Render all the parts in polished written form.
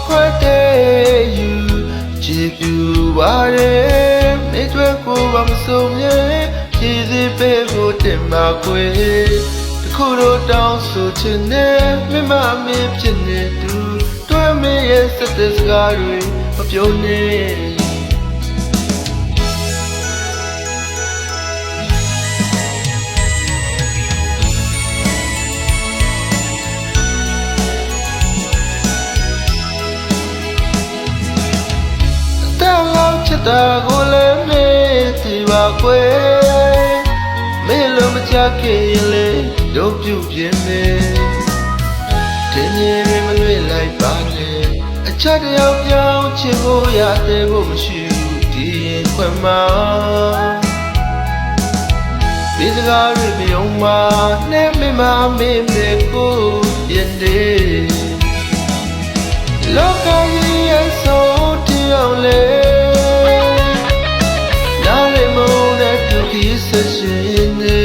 ခွက်တဲ့ယူကြည်ပြူပါတယ်မိတ်ွယ်ကိုပါမစုံရဲ့ကြည်စီပေးဖို့တင်ပါခွေတခုတော့တောင်းဆိုချင်တဲ့မိမမင်းဖြစ်နေသူတွဲမရဲ့စတဲ့စကားတွေမပြောနဲ့ချစ်တာကိုလည်းမေ့စီပါကွယ်မင်းလိုမချခဲ့ရင်လေတို့ပြုတ်ပြင်းနေတင်းရင်မလွေလိုက်ပါနဲ့အချက်တယောက်ပြောင်းချင်ဖို့ရတဲ့ဖို့မရှိဘူးဒီရင်ခွင်မှာဒီစကားတွေပြုံးမှာနဲ့မမမင်းမေကိုရင်နေလောကကြီးရဲ့ဆုံးတရားလေရှင်နေ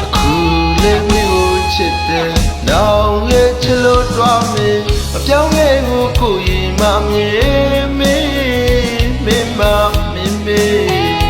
အခုလည်းမျိုးချစ်တယ်နောင်ရဲ့ချလို့တွားမယ်မပြောင်းခဲ့ဘူးကိုရင်မမြင်မင်းမင်းမမင်းမင်း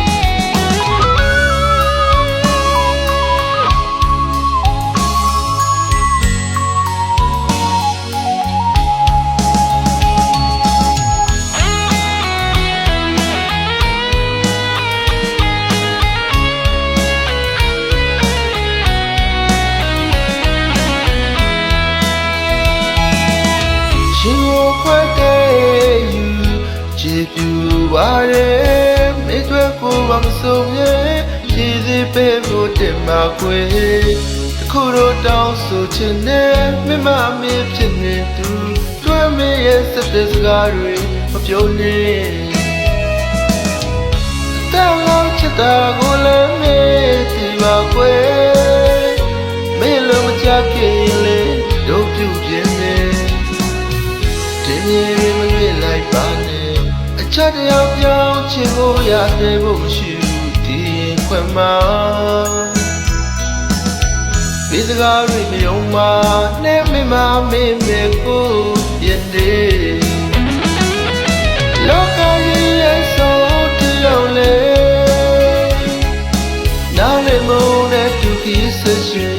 ခွက်တဲ့ယူကြည်ပြူပါတယ်မိတ်ွယ်ကိုပါမစုံရဲ့ကြည်စီပေးဖို့တင်ပါခွေတခုတော့တောင်းဆိုချင်တဲ့မိမမင်းဖြစ်နေသူတွဲမရဲ့စတဲ့စကားတွေမပြောနဲ့တောင်းလို့ချစ်တာကိုလည်းမေ့စီပါခွေမင်းလိုမချခဲ့ရင်လေတို့ပြုတ်ပြင်းနေတင်းရင်မလွေလိုက်ပါနဲ့အချက်တယောက်ပြောင်းချင်ဖို့ရတဲ့ဖို့မရှိဘူးဒီရင်ခွင်မှာဒီစကားတွေပြုံးမှာနဲ့မမမင်းမေကိုရင်နေလောကကြီးရဲ့ဆုံးတရားလေနားလေမုန်းတဲ့သူကြီးဆက်ရှင်